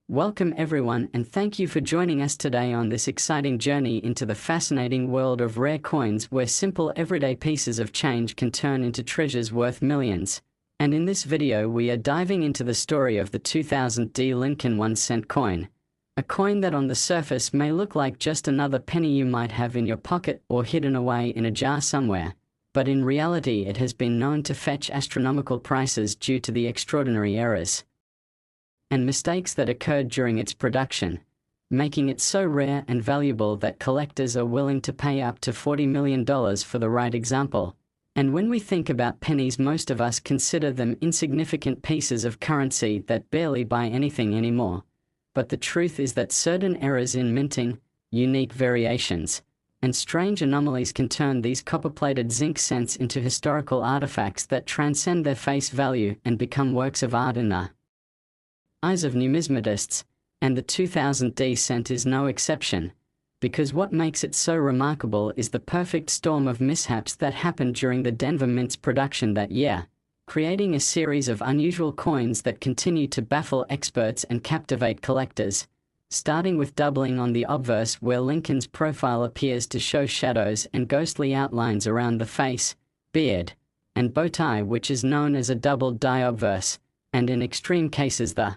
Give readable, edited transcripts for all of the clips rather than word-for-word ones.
Welcome everyone, and thank you for joining us today on this exciting journey into the fascinating world of rare coins where simple everyday pieces of change can turn into treasures worth millions. And in this video we are diving into the story of the 2000 D Lincoln 1-cent coin. A coin that on the surface may look like just another penny you might have in your pocket or hidden away in a jar somewhere. But in reality it has been known to fetch astronomical prices due to the extraordinary errors and mistakes that occurred during its production, making it so rare and valuable that collectors are willing to pay up to $40 million for the right example. And when we think about pennies, most of us consider them insignificant pieces of currency that barely buy anything anymore. But the truth is that certain errors in minting, unique variations, and strange anomalies can turn these copper-plated zinc cents into historical artifacts that transcend their face value and become works of art in the eyes of numismatists, and the 2000 D cent is no exception, because what makes it so remarkable is the perfect storm of mishaps that happened during the Denver Mint's production that year, creating a series of unusual coins that continue to baffle experts and captivate collectors, starting with doubling on the obverse where Lincoln's profile appears to show shadows and ghostly outlines around the face, beard, and bow tie, which is known as a double die obverse, and in extreme cases the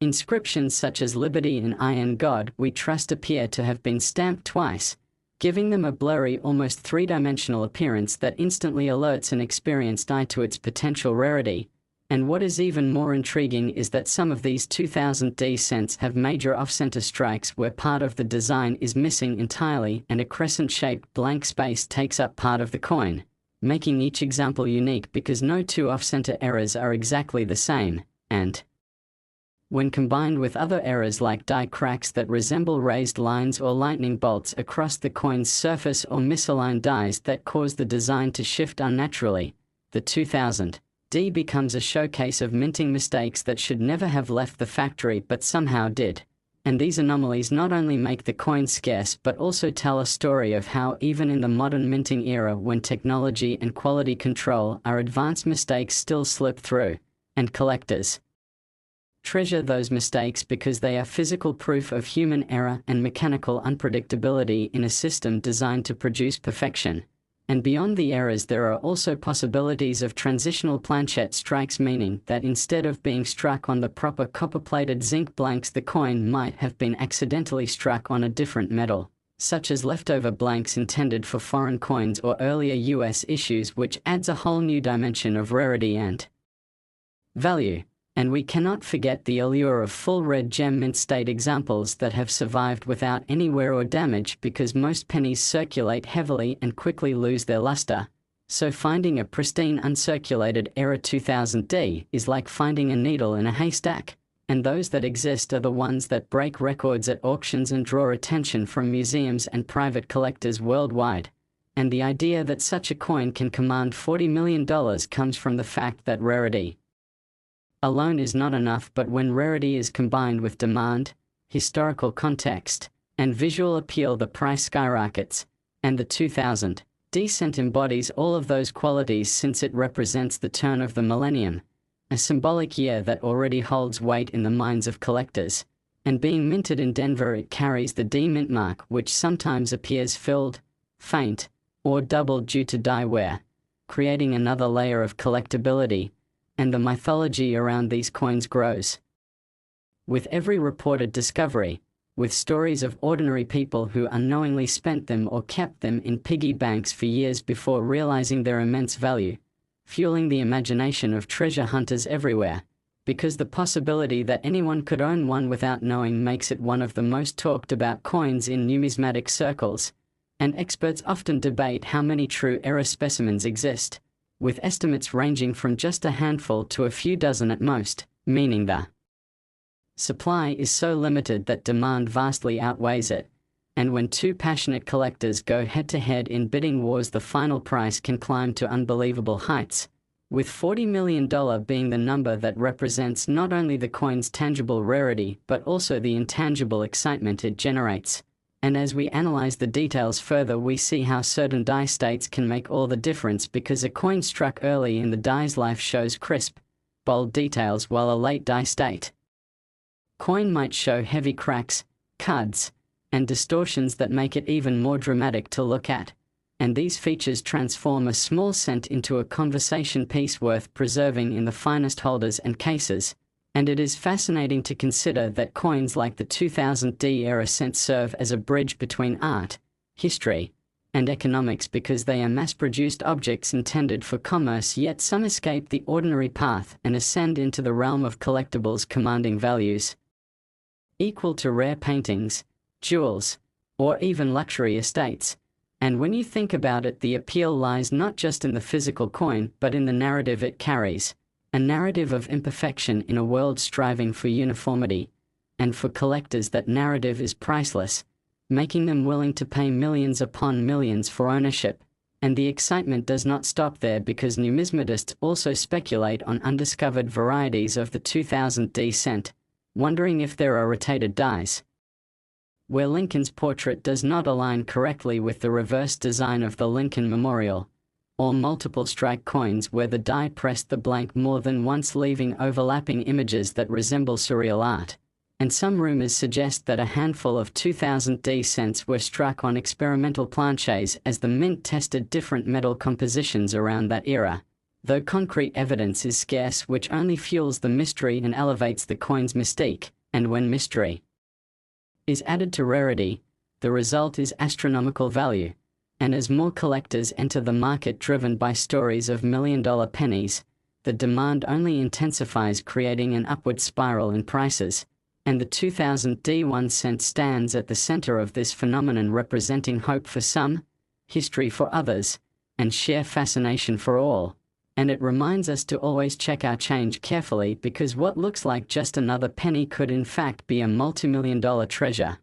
inscriptions such as Liberty and I and God We Trust appear to have been stamped twice, giving them a blurry, almost three-dimensional appearance that instantly alerts an experienced eye to its potential rarity. And what is even more intriguing is that some of these 2000 D cents have major off-center strikes where part of the design is missing entirely and a crescent-shaped blank space takes up part of the coin, making each example unique because no two off-center errors are exactly the same, and when combined with other errors like die cracks that resemble raised lines or lightning bolts across the coin's surface or misaligned dies that cause the design to shift unnaturally, the 2000 D becomes a showcase of minting mistakes that should never have left the factory but somehow did. And these anomalies not only make the coin scarce but also tell a story of how even in the modern minting era, when technology and quality control are advanced, mistakes still slip through, and collectors treasure those mistakes because they are physical proof of human error and mechanical unpredictability in a system designed to produce perfection. And beyond the errors there are also possibilities of transitional planchette strikes, meaning that instead of being struck on the proper copper-plated zinc blanks, the coin might have been accidentally struck on a different metal, such as leftover blanks intended for foreign coins or earlier US issues, which adds a whole new dimension of rarity and value. And we cannot forget the allure of full red gem mint state examples that have survived without any wear or damage, because most pennies circulate heavily and quickly lose their luster. So finding a pristine uncirculated era 2000 D is like finding a needle in a haystack, and those that exist are the ones that break records at auctions and draw attention from museums and private collectors worldwide. And the idea that such a coin can command $40 million comes from the fact that rarity alone is not enough, but when rarity is combined with demand, historical context, and visual appeal, the price skyrockets. And the 2000 D cent embodies all of those qualities, since it represents the turn of the millennium, a symbolic year that already holds weight in the minds of collectors. And being minted in Denver, it carries the D mint mark, which sometimes appears filled, faint, or doubled due to die wear, creating another layer of collectability. And the mythology around these coins grows with every reported discovery, with stories of ordinary people who unknowingly spent them or kept them in piggy banks for years before realizing their immense value, fueling the imagination of treasure hunters everywhere, because the possibility that anyone could own one without knowing makes it one of the most talked about coins in numismatic circles. And experts often debate how many true era specimens exist, with estimates ranging from just a handful to a few dozen at most, meaning the supply is so limited that demand vastly outweighs it. And when two passionate collectors go head-to-head in bidding wars, the final price can climb to unbelievable heights, with $40 million being the number that represents not only the coin's tangible rarity but also the intangible excitement it generates. And as we analyze the details further, we see how certain die states can make all the difference, because a coin struck early in the die's life shows crisp, bold details, while a late die state coin might show heavy cracks, cuts, and distortions that make it even more dramatic to look at. And these features transform a small cent into a conversation piece worth preserving in the finest holders and cases. And it is fascinating to consider that coins like the 2000D era cent serve as a bridge between art, history, and economics because they are mass-produced objects intended for commerce, yet some escape the ordinary path and ascend into the realm of collectibles commanding values equal to rare paintings, jewels, or even luxury estates. And when you think about it, the appeal lies not just in the physical coin, but in the narrative it carries. A narrative of imperfection in a world striving for uniformity. And for collectors, that narrative is priceless, making them willing to pay millions upon millions for ownership. And the excitement does not stop there, because numismatists also speculate on undiscovered varieties of the 2000D cent, wondering if there are rotated dies, where Lincoln's portrait does not align correctly with the reverse design of the Lincoln Memorial, or multiple strike coins where the die pressed the blank more than once, leaving overlapping images that resemble surreal art. And some rumors suggest that a handful of 2000D cents were struck on experimental planches as the mint tested different metal compositions around that era, though concrete evidence is scarce, which only fuels the mystery and elevates the coin's mystique. And when mystery is added to rarity, the result is astronomical value. And as more collectors enter the market driven by stories of million-dollar pennies, the demand only intensifies, creating an upward spiral in prices. And the 2000D 1 cent stands at the center of this phenomenon, representing hope for some, history for others, and sheer fascination for all. And it reminds us to always check our change carefully, because what looks like just another penny could in fact be a multi-million-dollar treasure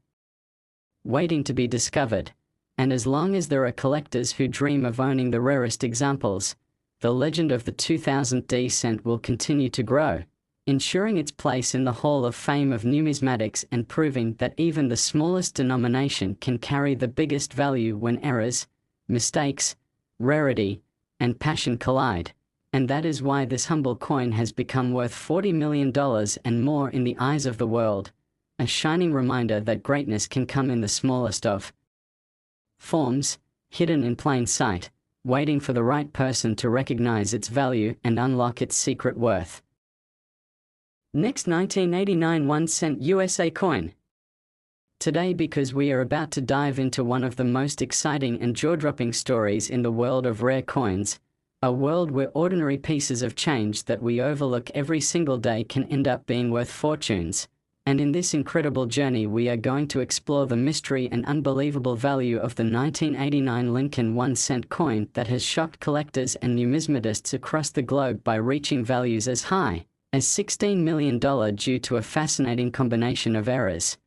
waiting to be discovered. And as long as there are collectors who dream of owning the rarest examples, the legend of the 2000D cent will continue to grow, ensuring its place in the Hall of Fame of numismatics and proving that even the smallest denomination can carry the biggest value when errors, mistakes, rarity, and passion collide. And that is why this humble coin has become worth $40 million and more in the eyes of the world, a shining reminder that greatness can come in the smallest of forms, hidden in plain sight, waiting for the right person to recognize its value and unlock its secret worth. Next, 1989 1 cent USA coin. Today, because we are about to dive into one of the most exciting and jaw-dropping stories in the world of rare coins, a world where ordinary pieces of change that we overlook every single day can end up being worth fortunes. And in this incredible journey, we are going to explore the mystery and unbelievable value of the 1989 Lincoln 1 cent coin that has shocked collectors and numismatists across the globe by reaching values as high as $16 million due to a fascinating combination of errors,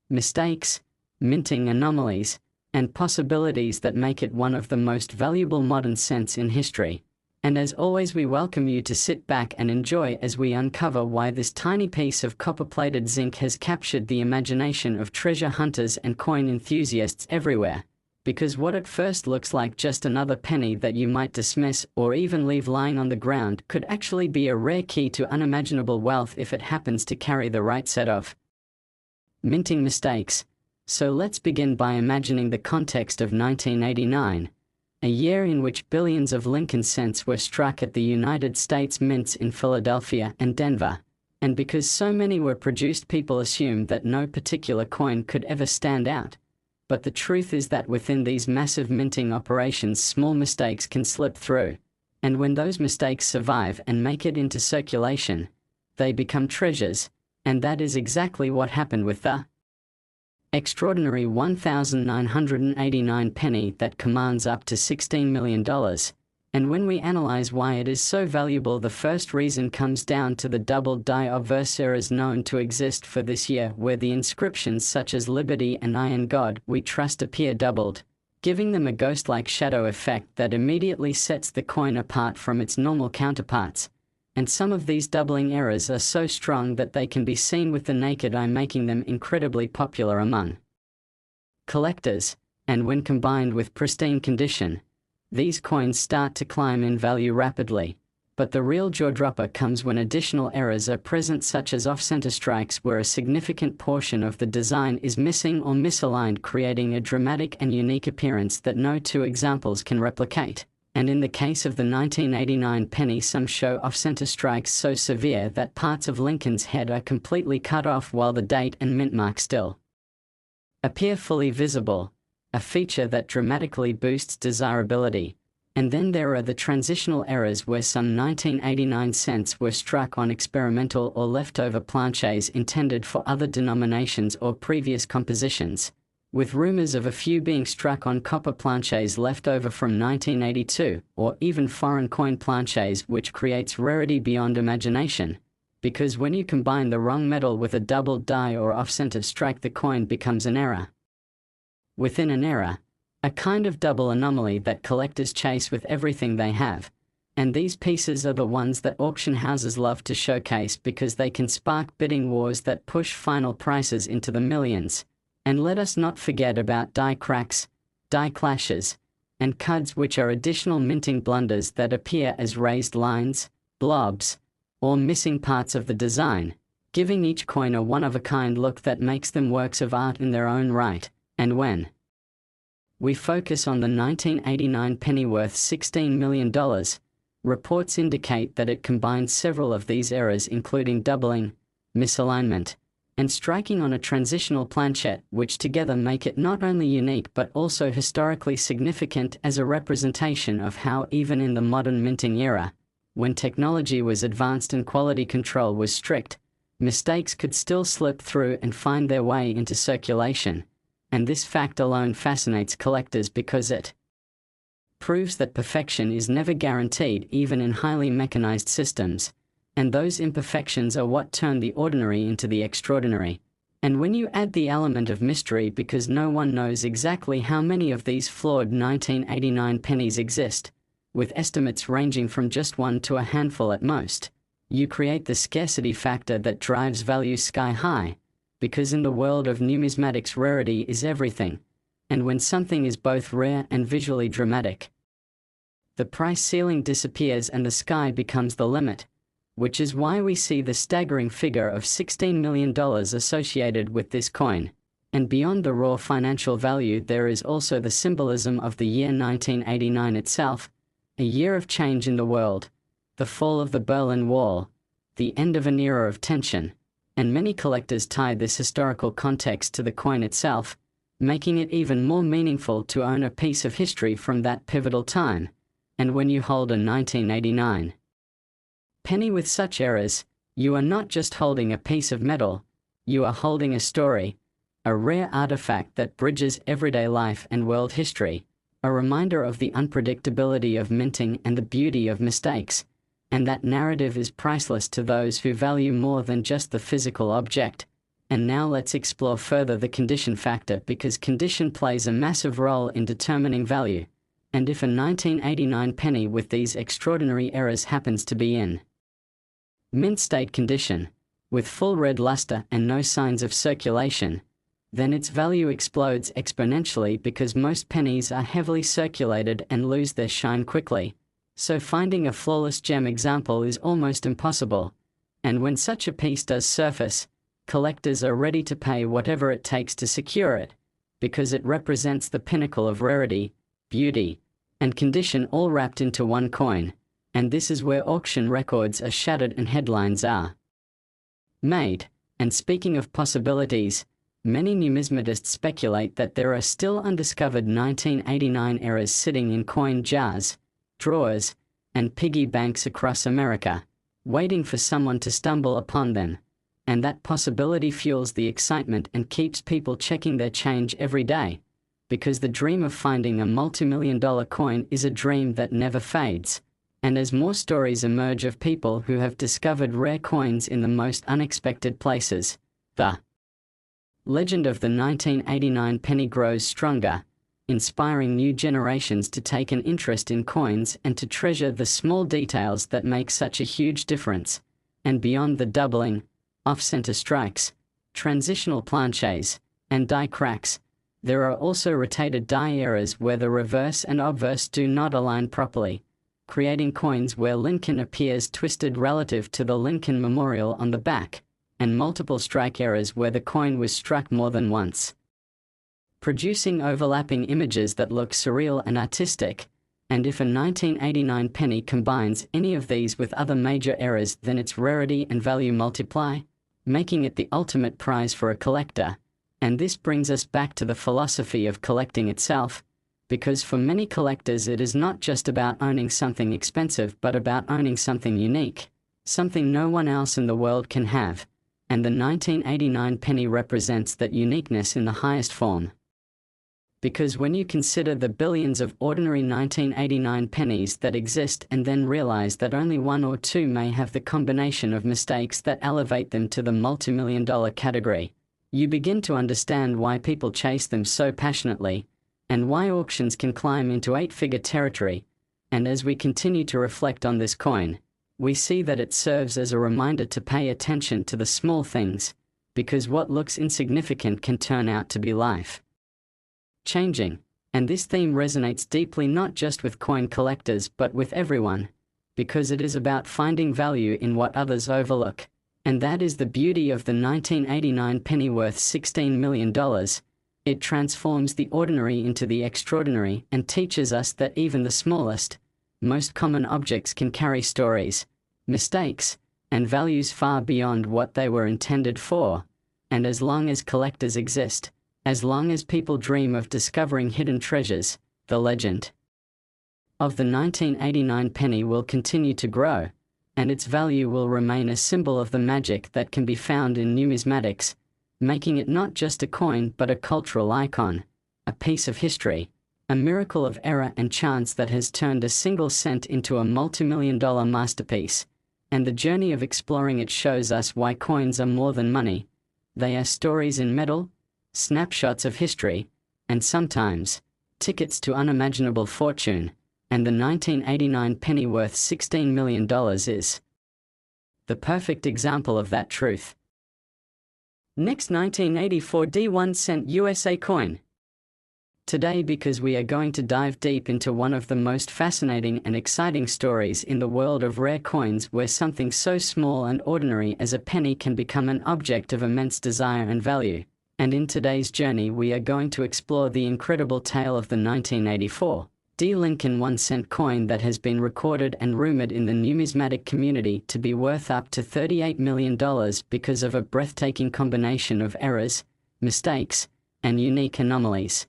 mistakes, minting anomalies, and possibilities that make it one of the most valuable modern cents in history. And as always, we welcome you to sit back and enjoy as we uncover why this tiny piece of copper-plated zinc has captured the imagination of treasure hunters and coin enthusiasts everywhere. Because what at first looks like just another penny that you might dismiss or even leave lying on the ground could actually be a rare key to unimaginable wealth if it happens to carry the right set of minting mistakes. So let's begin by imagining the context of 1989, a year in which billions of Lincoln cents were struck at the United States mints in Philadelphia and Denver. And because so many were produced, people assumed that no particular coin could ever stand out. But the truth is that within these massive minting operations, small mistakes can slip through. And when those mistakes survive and make it into circulation, they become treasures. And that is exactly what happened with the extraordinary 1,989 penny that commands up to $16 million. And when we analyze why it is so valuable, the first reason comes down to the doubled die of verse errors known to exist for this year, where the inscriptions such as Liberty and I in God We Trust appear doubled, giving them a ghost-like shadow effect that immediately sets the coin apart from its normal counterparts. And some of these doubling errors are so strong that they can be seen with the naked eye, making them incredibly popular among collectors. And when combined with pristine condition, these coins start to climb in value rapidly. But the real jaw-dropper comes when additional errors are present, such as off-center strikes where a significant portion of the design is missing or misaligned, creating a dramatic and unique appearance that no two examples can replicate. And in the case of the 1989 penny, some show off-center strikes so severe that parts of Lincoln's head are completely cut off while the date and mint mark still appear fully visible, a feature that dramatically boosts desirability. And then there are the transitional errors where some 1989 cents were struck on experimental or leftover planches intended for other denominations or previous compositions, with rumors of a few being struck on copper planches left over from 1982, or even foreign coin planches, which creates rarity beyond imagination. Because when you combine the wrong metal with a double die or off-center strike, the coin becomes an error within an error, a kind of double anomaly that collectors chase with everything they have. And these pieces are the ones that auction houses love to showcase because they can spark bidding wars that push final prices into the millions. And let us not forget about die cracks, die clashes, and cuds, which are additional minting blunders that appear as raised lines, blobs, or missing parts of the design, giving each coin a one-of-a-kind look that makes them works of art in their own right. And when we focus on the 1989 penny worth $16 million, reports indicate that it combines several of these errors, including doubling, misalignment, and striking on a transitional planchette, which together make it not only unique but also historically significant as a representation of how, even in the modern minting era, when technology was advanced and quality control was strict, mistakes could still slip through and find their way into circulation. And this fact alone fascinates collectors because it proves that perfection is never guaranteed, even in highly mechanized systems, and those imperfections are what turn the ordinary into the extraordinary. And when you add the element of mystery, because no one knows exactly how many of these flawed 1989 pennies exist, with estimates ranging from just one to a handful at most, you create the scarcity factor that drives value sky high. Because in the world of numismatics, rarity is everything, and when something is both rare and visually dramatic, the price ceiling disappears and the sky becomes the limit, which is why we see the staggering figure of $16 million associated with this coin. And beyond the raw financial value, there is also the symbolism of the year 1989 itself, a year of change in the world, the fall of the Berlin Wall, the end of an era of tension. And many collectors tie this historical context to the coin itself, making it even more meaningful to own a piece of history from that pivotal time. And when you hold a 1989 penny with such errors, you are not just holding a piece of metal, you are holding a story, a rare artifact that bridges everyday life and world history, a reminder of the unpredictability of minting and the beauty of mistakes. And that narrative is priceless to those who value more than just the physical object. And now let's explore further the condition factor, because condition plays a massive role in determining value. And if a 1989 penny with these extraordinary errors happens to be in mint state condition, with full red luster and no signs of circulation, then its value explodes exponentially, because most pennies are heavily circulated and lose their shine quickly. So finding a flawless gem example is almost impossible. And when such a piece does surface, collectors are ready to pay whatever it takes to secure it, because it represents the pinnacle of rarity, beauty, and condition all wrapped into one coin. And this is where auction records are shattered and headlines are made. And speaking of possibilities, many numismatists speculate that there are still undiscovered 1989 errors sitting in coin jars, drawers, and piggy banks across America, waiting for someone to stumble upon them. And that possibility fuels the excitement and keeps people checking their change every day, because the dream of finding a multi-million-dollar coin is a dream that never fades. And as more stories emerge of people who have discovered rare coins in the most unexpected places, the legend of the 1989 penny grows stronger, inspiring new generations to take an interest in coins and to treasure the small details that make such a huge difference. And beyond the doubling, off-center strikes, transitional planches, and die cracks, there are also rotated die errors where the reverse and obverse do not align properly, creating coins where Lincoln appears twisted relative to the Lincoln Memorial on the back, and multiple strike errors where the coin was struck more than once, producing overlapping images that look surreal and artistic. And if a 1989 penny combines any of these with other major errors, then its rarity and value multiply, making it the ultimate prize for a collector. And this brings us back to the philosophy of collecting itself, because for many collectors it is not just about owning something expensive but about owning something unique, something no one else in the world can have, and the 1989 penny represents that uniqueness in the highest form. Because when you consider the billions of ordinary 1989 pennies that exist and then realize that only one or two may have the combination of mistakes that elevate them to the multimillion-dollar category, you begin to understand why people chase them so passionately, and why auctions can climb into eight-figure territory. And as we continue to reflect on this coin, we see that it serves as a reminder to pay attention to the small things, because what looks insignificant can turn out to be life changing. And this theme resonates deeply not just with coin collectors but with everyone, because it is about finding value in what others overlook. And that is the beauty of the 1989 penny worth $16 million. It transforms the ordinary into the extraordinary and teaches us that even the smallest, most common objects can carry stories, mistakes, and values far beyond what they were intended for. And as long as collectors exist, as long as people dream of discovering hidden treasures, the legend of the 1989 penny will continue to grow, and its value will remain a symbol of the magic that can be found in numismatics, making it not just a coin but a cultural icon, a piece of history, a miracle of error and chance that has turned a single cent into a multi-million-dollar masterpiece. And the journey of exploring it shows us why coins are more than money. They are stories in metal, snapshots of history, and sometimes tickets to unimaginable fortune. And the 1989 penny worth $16 million is the perfect example of that truth. Next, 1984 D1 cent USA coin. Today, because we are going to dive deep into one of the most fascinating and exciting stories in the world of rare coins, where something so small and ordinary as a penny can become an object of immense desire and value. And in today's journey we are going to explore the incredible tale of the 1984 D Lincoln 1 cent coin that has been recorded and rumored in the numismatic community to be worth up to $38 million because of a breathtaking combination of errors, mistakes, and unique anomalies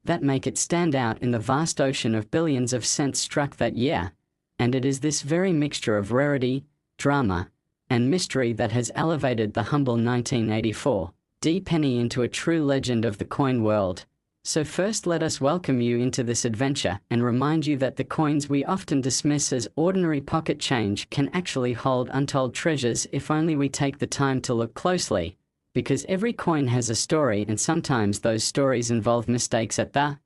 that make it stand out in the vast ocean of billions of cents struck that year. And it is this very mixture of rarity, drama, and mystery that has elevated the humble 1984 D penny into a true legend of the coin world. So first, let us welcome you into this adventure and remind you that the coins we often dismiss as ordinary pocket change can actually hold untold treasures if only we take the time to look closely. Because every coin has a story, and sometimes those stories involve mistakes at the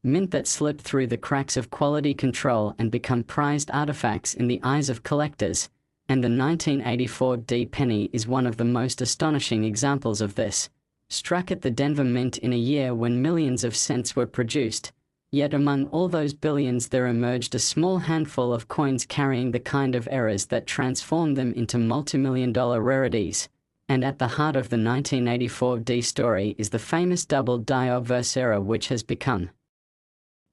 mint that slip through the cracks of quality control and become prized artifacts in the eyes of collectors. And the 1984 D penny is one of the most astonishing examples of this. Struck at the Denver Mint in a year when millions of cents were produced, yet among all those billions there emerged a small handful of coins carrying the kind of errors that transformed them into multi-million-dollar rarities. And at the heart of the 1984 D story is the famous double die obverse error, which has become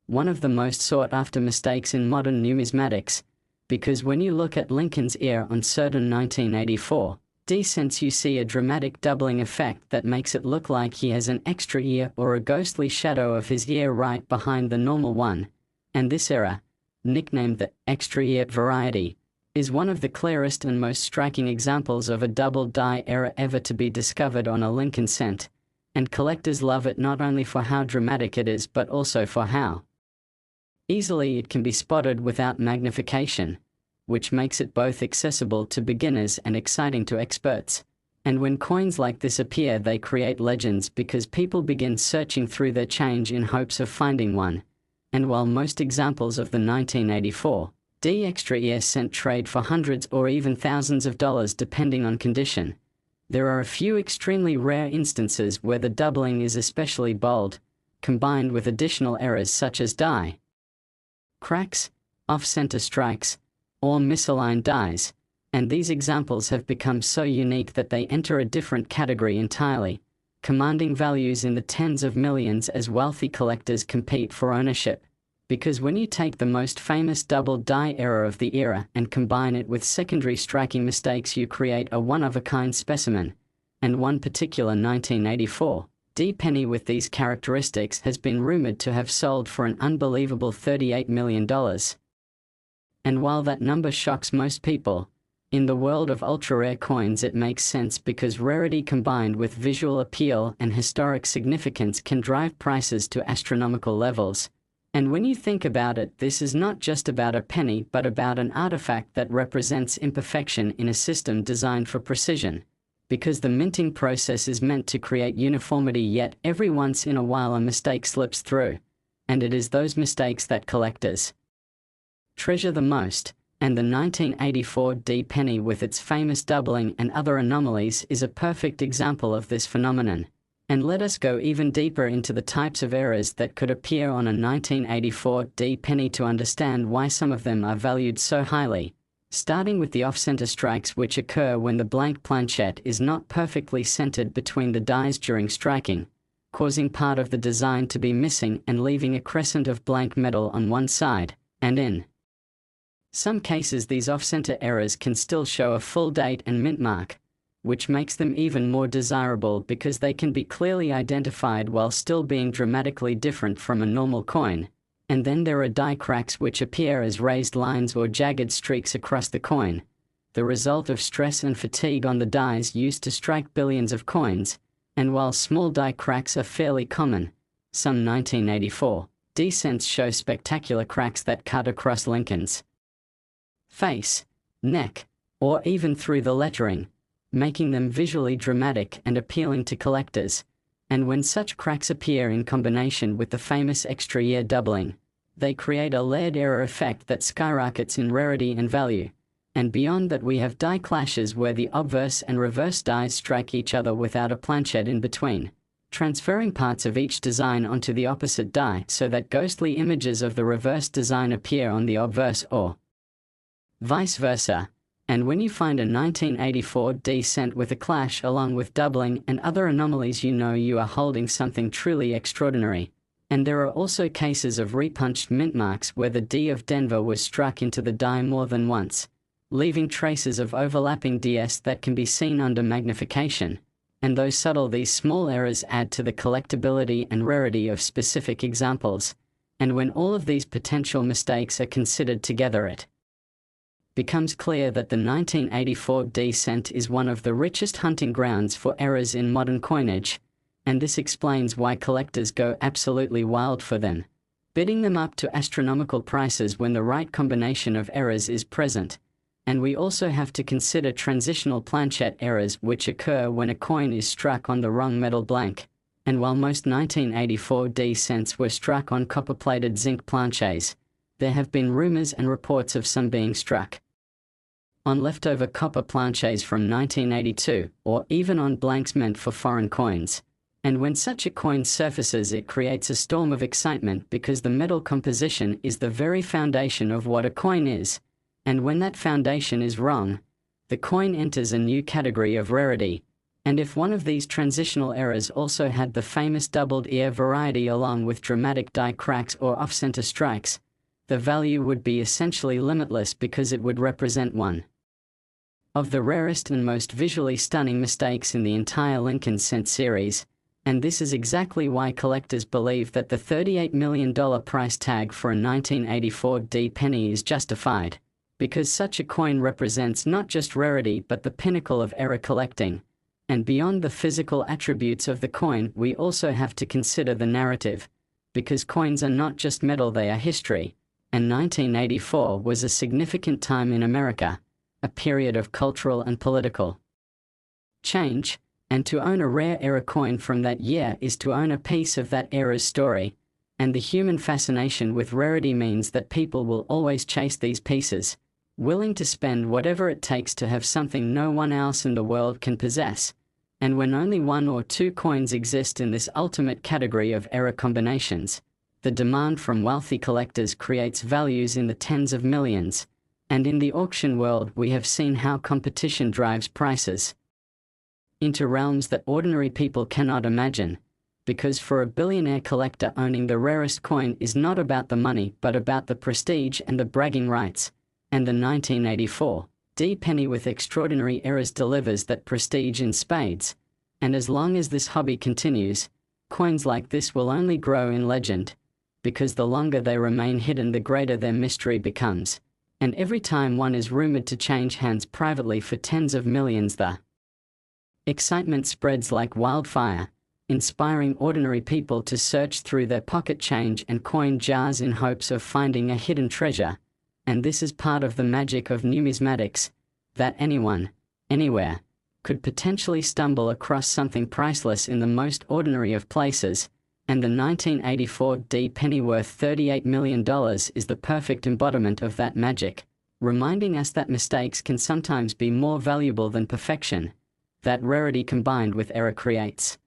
one of the most sought-after mistakes in modern numismatics. Because when you look at Lincoln's ear on certain 1984 D cents, you see a dramatic doubling effect that makes it look like he has an extra ear or a ghostly shadow of his ear right behind the normal one. And this error, nicknamed the extra ear variety, is one of the clearest and most striking examples of a double die error ever to be discovered on a Lincoln cent. And collectors love it not only for how dramatic it is but also for how easily it can be spotted without magnification, which makes it both accessible to beginners and exciting to experts. And when coins like this appear, they create legends because people begin searching through their change in hopes of finding one. And while most examples of the 1984 D extra ear cent trade for hundreds or even thousands of dollars depending on condition, there are a few extremely rare instances where the doubling is especially bold, combined with additional errors such as die cracks, off-center strikes, or misaligned dies, and these examples have become so unique that they enter a different category entirely, commanding values in the tens of millions as wealthy collectors compete for ownership. Because when you take the most famous double die error of the era and combine it with secondary striking mistakes, you create a one-of-a-kind specimen. And one particular 1984 D penny with these characteristics has been rumored to have sold for an unbelievable $38 million. And while that number shocks most people, in the world of ultra-rare coins it makes sense because rarity combined with visual appeal and historic significance can drive prices to astronomical levels. And when you think about it, this is not just about a penny but about an artifact that represents imperfection in a system designed for precision. Because the minting process is meant to create uniformity, yet every once in a while a mistake slips through. And it is those mistakes that collectors treasure the most. And the 1984 D penny with its famous doubling and other anomalies is a perfect example of this phenomenon. And let us go even deeper into the types of errors that could appear on a 1984 D penny to understand why some of them are valued so highly. Starting with the off-center strikes, which occur when the blank planchette is not perfectly centered between the dies during striking, causing part of the design to be missing and leaving a crescent of blank metal on one side, and in some cases these off-center errors can still show a full date and mint mark, which makes them even more desirable because they can be clearly identified while still being dramatically different from a normal coin. And then there are die cracks which appear as raised lines or jagged streaks across the coin, the result of stress and fatigue on the dies used to strike billions of coins. And while small die cracks are fairly common, some 1984 D cents show spectacular cracks that cut across Lincoln's face, neck, or even through the lettering, making them visually dramatic and appealing to collectors. And when such cracks appear in combination with the famous extra-year doubling, they create a layered error effect that skyrockets in rarity and value. And beyond that we have die clashes where the obverse and reverse dies strike each other without a planchette in between, transferring parts of each design onto the opposite die so that ghostly images of the reverse design appear on the obverse or vice versa. And when you find a 1984 D cent with a clash along with doubling and other anomalies, you know you are holding something truly extraordinary. And there are also cases of repunched mint marks where the D of Denver was struck into the die more than once, leaving traces of overlapping DS that can be seen under magnification. And though subtle, these small errors add to the collectability and rarity of specific examples. And when all of these potential mistakes are considered together, it becomes clear that the 1984 D cent is one of the richest hunting grounds for errors in modern coinage, and this explains why collectors go absolutely wild for them, bidding them up to astronomical prices when the right combination of errors is present. And we also have to consider transitional planchette errors which occur when a coin is struck on the wrong metal blank. And while most 1984 D cents were struck on copper-plated zinc planchets, there have been rumors and reports of some being struck on leftover copper planchets from 1982, or even on blanks meant for foreign coins. And when such a coin surfaces, it creates a storm of excitement because the metal composition is the very foundation of what a coin is. And when that foundation is wrong, the coin enters a new category of rarity. And if one of these transitional errors also had the famous doubled ear variety along with dramatic die cracks or off-center strikes, the value would be essentially limitless because it would represent one of the rarest and most visually stunning mistakes in the entire Lincoln cent series. And this is exactly why collectors believe that the $38 million price tag for a 1984 D penny is justified, because such a coin represents not just rarity but the pinnacle of error collecting. And beyond the physical attributes of the coin, we also have to consider the narrative, because coins are not just metal, they are history. And 1984 was a significant time in America, a period of cultural and political change, and to own a rare era coin from that year is to own a piece of that era's story. And the human fascination with rarity means that people will always chase these pieces, willing to spend whatever it takes to have something no one else in the world can possess. And when only one or two coins exist in this ultimate category of era combinations, The demand from wealthy collectors creates values in the tens of millions, and in the auction world we have seen how competition drives prices into realms that ordinary people cannot imagine, because for a billionaire collector, owning the rarest coin is not about the money but about the prestige and the bragging rights, and the 1984 D penny with extraordinary errors delivers that prestige in spades. And as long as this hobby continues, coins like this will only grow in legend, because the longer they remain hidden the greater their mystery becomes, and every time one is rumored to change hands privately for tens of millions, the excitement spreads like wildfire, inspiring ordinary people to search through their pocket change and coin jars in hopes of finding a hidden treasure. And this is part of the magic of numismatics, that anyone, anywhere, could potentially stumble across something priceless in the most ordinary of places, and the 1984 D penny worth $38 million is the perfect embodiment of that magic, reminding us that mistakes can sometimes be more valuable than perfection, that rarity combined with error creates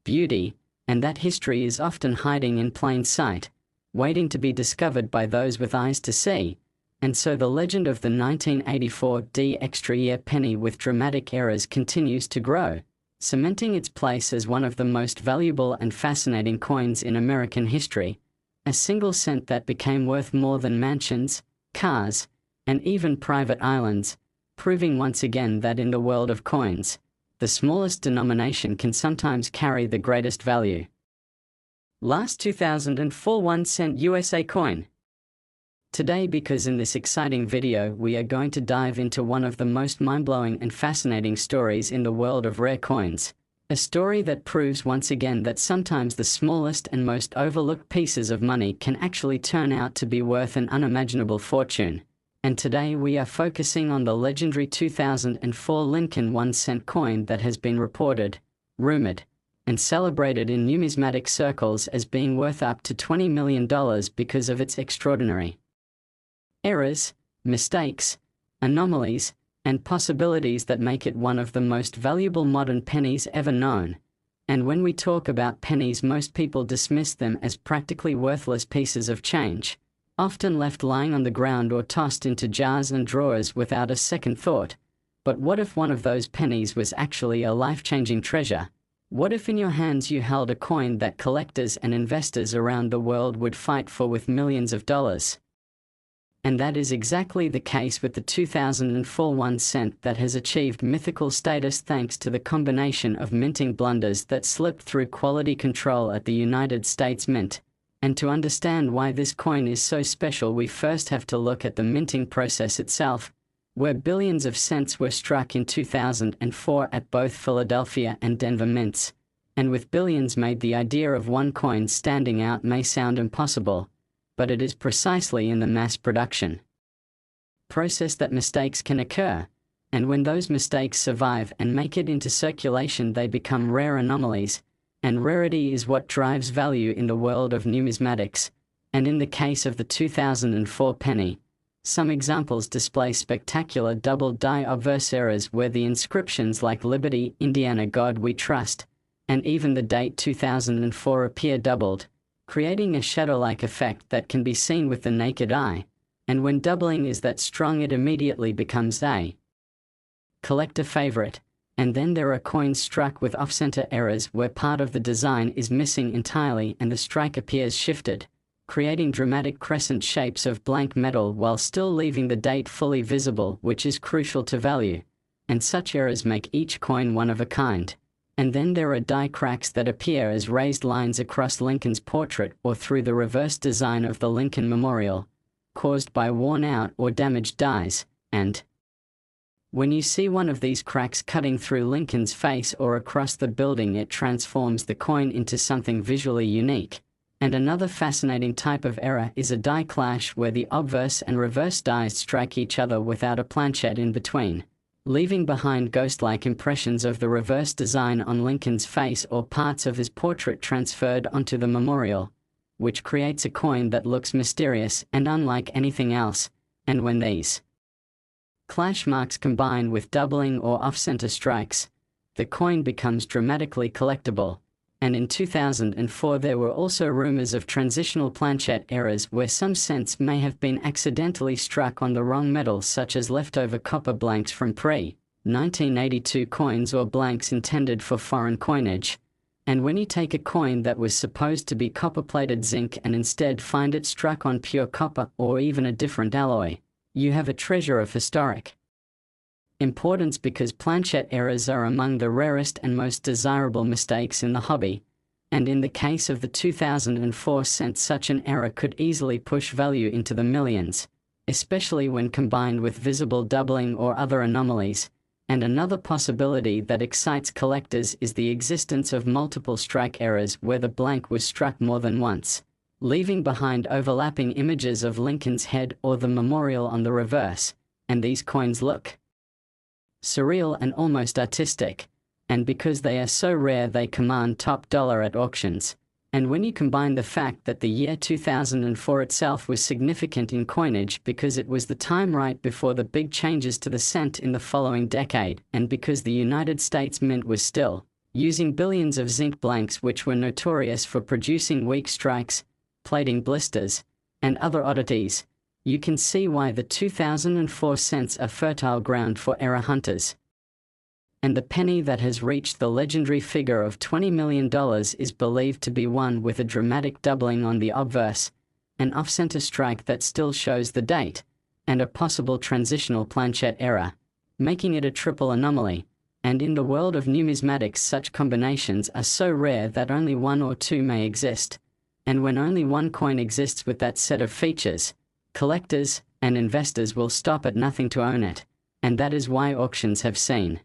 beauty, and that history is often hiding in plain sight, waiting to be discovered by those with eyes to see. And so the legend of the 1984 D extra year penny with dramatic errors continues to grow, cementing its place as one of the most valuable and fascinating coins in American history, a single cent that became worth more than mansions, cars, and even private islands, proving once again that in the world of coins, the smallest denomination can sometimes carry the greatest value. Last 2004 1 cent USA coin. Today, because in this exciting video we are going to dive into one of the most mind-blowing and fascinating stories in the world of rare coins. A story that proves once again that sometimes the smallest and most overlooked pieces of money can actually turn out to be worth an unimaginable fortune. And today we are focusing on the legendary 2004 Lincoln 1 cent coin that has been reported, rumored, and celebrated in numismatic circles as being worth up to $20 million because of its extraordinary errors, mistakes, anomalies, and possibilities that make it one of the most valuable modern pennies ever known. And when we talk about pennies, most people dismiss them as practically worthless pieces of change, often left lying on the ground or tossed into jars and drawers without a second thought. But what if one of those pennies was actually a life-changing treasure? What if in your hands you held a coin that collectors and investors around the world would fight for with millions of dollars? And that is exactly the case with the 2004 1 cent that has achieved mythical status thanks to the combination of minting blunders that slipped through quality control at the United States Mint. And to understand why this coin is so special, we first have to look at the minting process itself, where billions of cents were struck in 2004 at both Philadelphia and Denver mints. And with billions made, the idea of one coin standing out may sound impossible, but it is precisely in the mass production process that mistakes can occur, and when those mistakes survive and make it into circulation they become rare anomalies, and rarity is what drives value in the world of numismatics. And in the case of the 2004 penny, some examples display spectacular double die obverse errors where the inscriptions like Liberty, Indiana, God We Trust, and even the date 2004 appear doubled, creating a shadow-like effect that can be seen with the naked eye, and when doubling is that strong it immediately becomes a collector favorite. And then there are coins struck with off-center errors where part of the design is missing entirely and the strike appears shifted, creating dramatic crescent shapes of blank metal while still leaving the date fully visible, which is crucial to value. And such errors make each coin one of a kind. And then there are die cracks that appear as raised lines across Lincoln's portrait or through the reverse design of the Lincoln Memorial, caused by worn-out or damaged dies. And when you see one of these cracks cutting through Lincoln's face or across the building, it transforms the coin into something visually unique. And another fascinating type of error is a die clash where the obverse and reverse dies strike each other without a planchet in between, leaving behind ghost-like impressions of the reverse design on Lincoln's face or parts of his portrait transferred onto the memorial, which creates a coin that looks mysterious and unlike anything else. And when these clash marks combine with doubling or off-center strikes, the coin becomes dramatically collectible. And in 2004 there were also rumors of transitional planchette errors where some cents may have been accidentally struck on the wrong metal, such as leftover copper blanks from pre-1982 coins or blanks intended for foreign coinage. And when you take a coin that was supposed to be copper-plated zinc and instead find it struck on pure copper or even a different alloy, you have a treasure of historic importance, because planchette errors are among the rarest and most desirable mistakes in the hobby. And in the case of the 2004 cent, such an error could easily push value into the millions, especially when combined with visible doubling or other anomalies. And another possibility that excites collectors is the existence of multiple strike errors where the blank was struck more than once, leaving behind overlapping images of Lincoln's head or the memorial on the reverse, and these coins look surreal and almost artistic. And because they are so rare, they command top dollar at auctions. And when you combine the fact that the year 2004 itself was significant in coinage because it was the time right before the big changes to the cent in the following decade, and because the United States Mint was still using billions of zinc blanks which were notorious for producing weak strikes, plating blisters, and other oddities, you can see why the 2004 cents are fertile ground for error hunters. And the penny that has reached the legendary figure of $20 million is believed to be one with a dramatic doubling on the obverse, an off-center strike that still shows the date, and a possible transitional planchette error, making it a triple anomaly. And in the world of numismatics, such combinations are so rare that only one or two may exist. And when only one coin exists with that set of features, collectors and investors will stop at nothing to own it. And that is why auctions have seen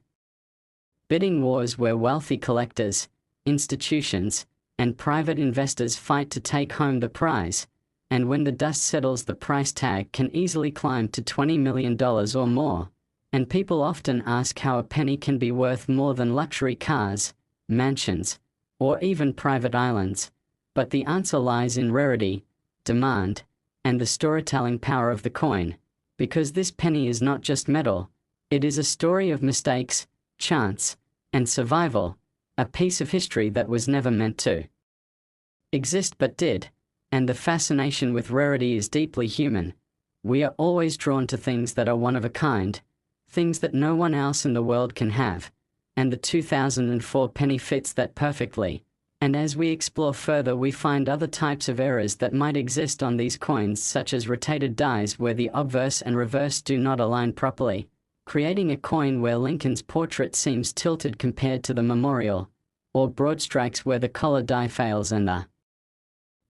bidding wars where wealthy collectors, institutions, and private investors fight to take home the prize. And when the dust settles, the price tag can easily climb to $20 million or more. And people often ask how a penny can be worth more than luxury cars, mansions, or even private islands. But the answer lies in rarity, demand, and the storytelling power of the coin. Because this penny is not just metal, it is a story of mistakes, chance, and survival, a piece of history that was never meant to exist but did. And the fascination with rarity is deeply human. We are always drawn to things that are one of a kind, things that no one else in the world can have. And the 2004 penny fits that perfectly. And as we explore further, we find other types of errors that might exist on these coins, such as rotated dies where the obverse and reverse do not align properly, creating a coin where Lincoln's portrait seems tilted compared to the memorial, or broad strikes where the collar die fails and the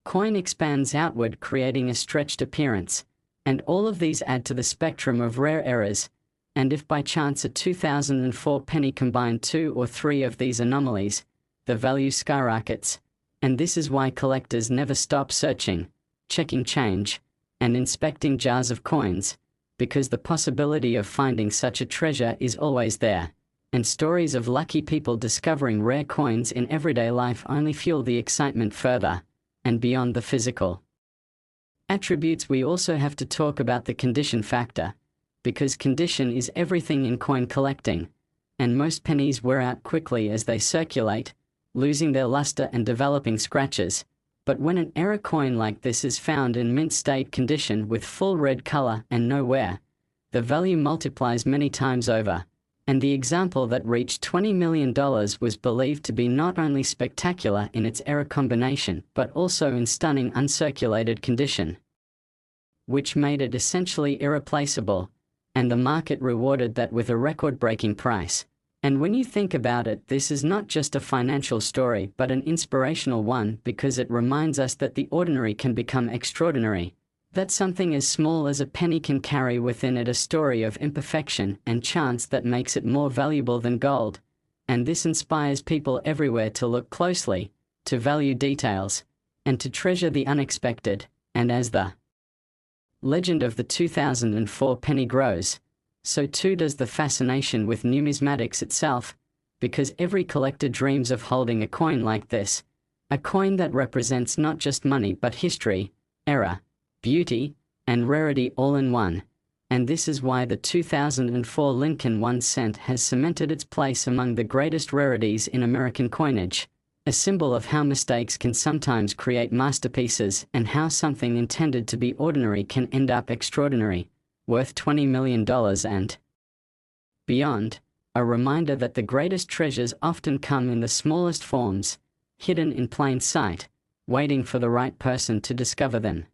coin expands outward, creating a stretched appearance. And all of these add to the spectrum of rare errors. And if by chance a 2004 penny combined 2 or 3 of these anomalies, the value skyrockets. And this is why collectors never stop searching, checking change, and inspecting jars of coins, because the possibility of finding such a treasure is always there. And stories of lucky people discovering rare coins in everyday life only fuel the excitement further. And beyond the physical attributes, we also have to talk about the condition factor, because condition is everything in coin collecting. And most pennies wear out quickly as they circulate, losing their luster and developing scratches. But when an error coin like this is found in mint state condition with full red color and no wear, the value multiplies many times over. And the example that reached $20 million was believed to be not only spectacular in its error combination, but also in stunning uncirculated condition, which made it essentially irreplaceable, and the market rewarded that with a record-breaking price. And when you think about it, this is not just a financial story but an inspirational one, because it reminds us that the ordinary can become extraordinary, that something as small as a penny can carry within it a story of imperfection and chance that makes it more valuable than gold. And this inspires people everywhere to look closely, to value details, and to treasure the unexpected. And as the legend of the 2004 penny grows, so too does the fascination with numismatics itself, because every collector dreams of holding a coin like this, a coin that represents not just money but history, error, beauty, and rarity all in one. And this is why the 2004 Lincoln 1 cent has cemented its place among the greatest rarities in American coinage. A symbol of how mistakes can sometimes create masterpieces and how something intended to be ordinary can end up extraordinary, worth $20 million and beyond. A reminder that the greatest treasures often come in the smallest forms, hidden in plain sight, waiting for the right person to discover them.